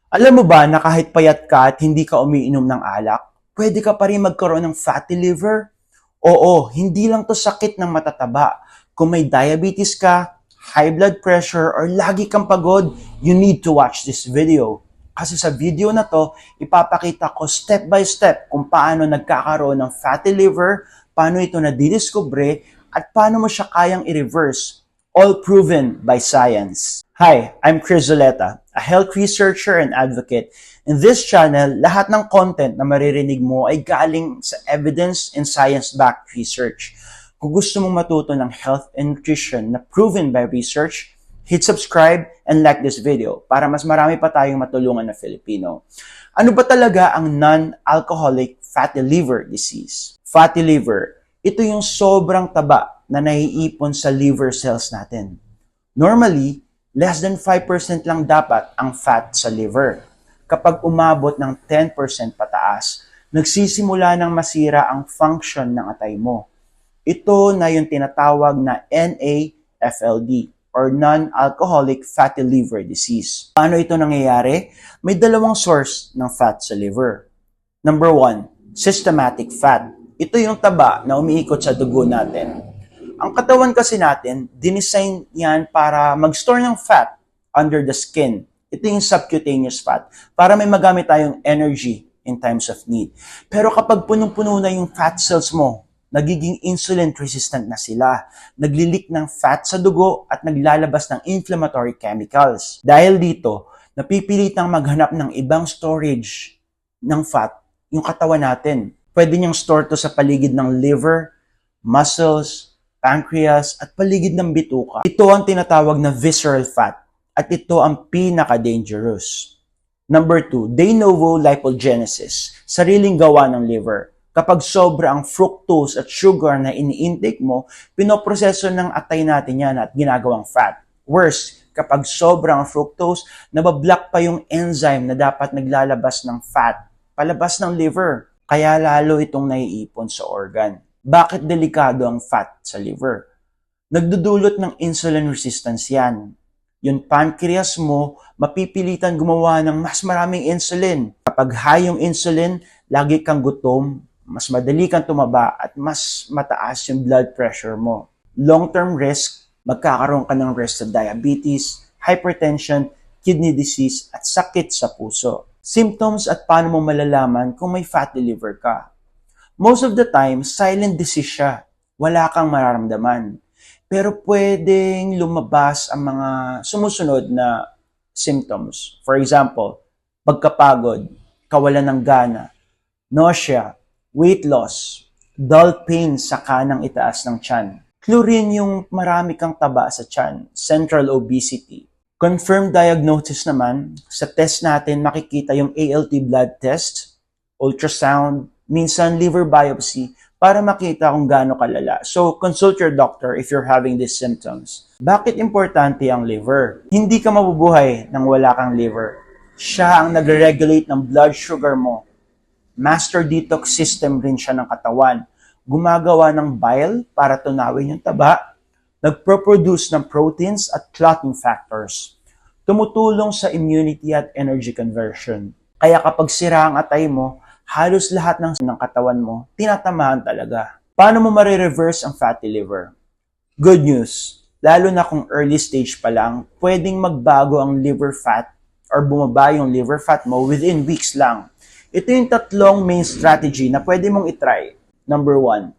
Alam mo ba na kahit payat ka at hindi ka umiinom ng alak, pwede ka pa rin magkaroon ng fatty liver? Oo, hindi lang to sakit ng matataba. Kung may diabetes ka, high blood pressure, or lagi kang pagod, you need to watch this video. Kasi sa video na to, ipapakita ko step by step kung paano nagkakaroon ng fatty liver, paano ito nadidiskubre, at paano mo siya kayang i-reverse. All proven by science. Hi, I'm Chris Zuleta, a health researcher and advocate. In this channel, lahat ng content na maririnig mo ay galing sa evidence and science-backed research. Kung gusto mong matuto ng health and nutrition na proven by research, hit subscribe and like this video para mas marami pa tayong matulungan na Filipino. Ano ba talaga ang non-alcoholic fatty liver disease? Fatty liver, ito yung sobrang taba na naiipon sa liver cells natin. Normally, less than 5% lang dapat ang fat sa liver. Kapag umabot ng 10% pataas, nagsisimula ng masira ang function ng atay mo. Ito na yung tinatawag na NAFLD or non-alcoholic fatty liver disease. Paano ito nangyayari? May dalawang source ng fat sa liver. Number 1, systematic fat. Ito yung taba na umiikot sa dugo natin. Ang katawan kasi natin, dinesign yan para mag-store ng fat under the skin. Ito yung subcutaneous fat para may magamit tayong energy in times of need. Pero kapag punong-puno na yung fat cells mo, nagiging insulin resistant na sila. Naglilik ng fat sa dugo at naglalabas ng inflammatory chemicals. Dahil dito, napipilitang maghanap ng ibang storage ng fat yung katawan natin. Pwede niyang store to sa paligid ng liver, muscles, pancreas, at paligid ng bituka. Ito ang tinatawag na visceral fat at ito ang pinaka-dangerous. Number 2, de novo lipogenesis, sariling gawa ng liver. Kapag sobra ang fructose at sugar na ini-intake mo, pinoproseso ng atay natin yan at ginagawang fat. Worse, kapag sobra ang fructose, nabablock pa yung enzyme na dapat naglalabas ng fat, palabas ng liver. Kaya lalo itong naiipon sa organ. Bakit delikado ang fat sa liver? Nagdudulot ng insulin resistance yan. Yung pancreas mo, mapipilitan gumawa ng mas maraming insulin. Kapag high yung insulin, lagi kang gutom, mas madali kang tumaba, at mas mataas yung blood pressure mo. Long-term risk, magkakaroon ka ng risk sa diabetes, hypertension, kidney disease, at sakit sa puso. Symptoms at paano mo malalaman kung may fatty liver ka. Most of the time, silent disease siya. Wala kang mararamdaman. Pero pwedeng lumabas ang mga sumusunod na symptoms. For example, pagkapagod, kawalan ng gana, nausea, weight loss, dull pain sa kanang itaas ng tiyan. Clue rin yung marami kang taba sa tiyan, central obesity. Confirmed diagnosis naman, sa test natin makikita yung ALT blood test, ultrasound, minsan liver biopsy, para makita kung gaano kalala. So, consult your doctor if you're having these symptoms. Bakit importante ang liver? Hindi ka mabubuhay nang wala kang liver. Siya ang nagre-regulate ng blood sugar mo. Master detox system rin siya ng katawan. Gumagawa ng bile para tunawin yung taba. Nagproproduce ng proteins at clotting factors. Tumutulong sa immunity at energy conversion. Kaya kapag sira ang atay mo, halos lahat ng katawan mo, tinatamaan talaga. Paano mo marireverse ang fatty liver? Good news, lalo na kung early stage pa lang, pwedeng magbago ang liver fat or bumaba yung liver fat mo within weeks lang. Ito yung tatlong main strategy na pwede mong itry. Number 1,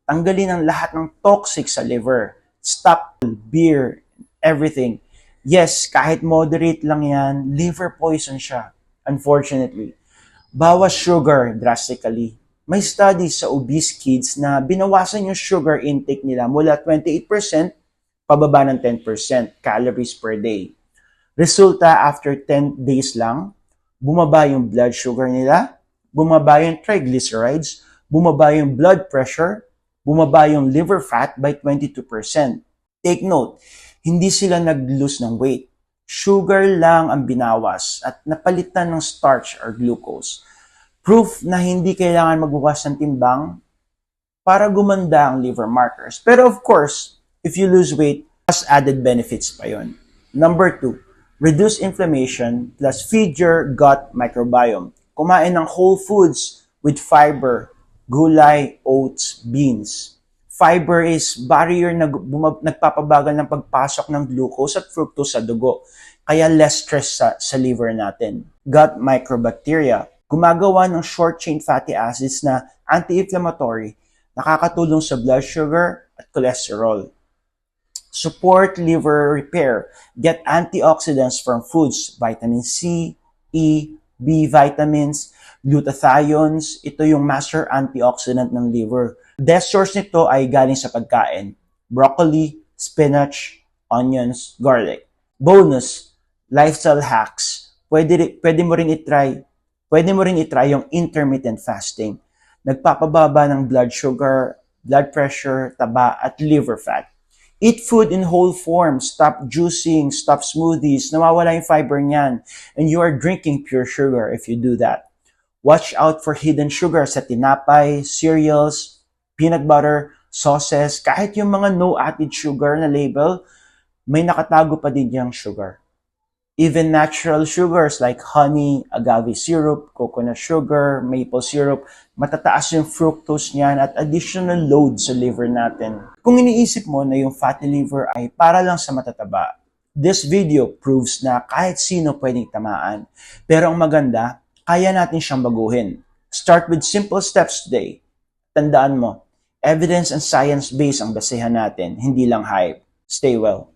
tanggalin ang lahat ng toxic sa liver. Stop beer, everything. Yes, kahit moderate lang yan, liver poison siya, unfortunately. Bawas sugar drastically. May studies sa obese kids na binawasan yung sugar intake nila mula 28% pababa ng 10% calories per day. Resulta, after 10 days lang, bumaba yung blood sugar nila, bumaba yung triglycerides, bumaba yung blood pressure, bumaba yung liver fat by 22%. Take note, hindi sila nag-lose ng weight. Sugar lang ang binawas at napalitan ng starch or glucose. Proof na hindi kailangan magbawas ng timbang para gumanda ang liver markers. Pero of course, if you lose weight, mas added benefits pa yon. Number 2, Reduce inflammation plus feed your gut microbiome. Kumain ng whole foods with fiber, gulay, oats, beans. Fiber is barrier na nagpapabagal ng pagpasok ng glucose at fructose sa dugo, kaya less stress sa liver natin. Gut microbacteria, gumagawa ng short-chain fatty acids na anti-inflammatory, nakakatulong sa blood sugar at cholesterol. Support liver repair. Get antioxidants from foods, vitamin C, E, B vitamins, glutathiones. Ito yung master antioxidant ng liver. Best source nito ay galing sa pagkain. Broccoli, spinach, onions, garlic. Bonus, lifestyle hacks. Pwede mo rin itry yung intermittent fasting. Nagpapababa ng blood sugar, blood pressure, taba, at liver fat. Eat food in whole form. Stop juicing, stop smoothies. Nawawala yung fiber niyan. And you are drinking pure sugar if you do that. Watch out for hidden sugar sa tinapay, cereals, peanut butter, sauces. Kahit yung mga no added sugar na label, may nakatago pa din yung sugar. Even natural sugars like honey, agave syrup, coconut sugar, maple syrup, matataas yung fructose niyan at additional load sa liver natin. Kung iniisip mo na yung fatty liver ay para lang sa matataba, this video proves na kahit sino pwedeng tamaan. Pero ang maganda, kaya natin siyang baguhin. Start with simple steps today. Tandaan mo, evidence and science-based ang basehan natin, hindi lang hype. Stay well.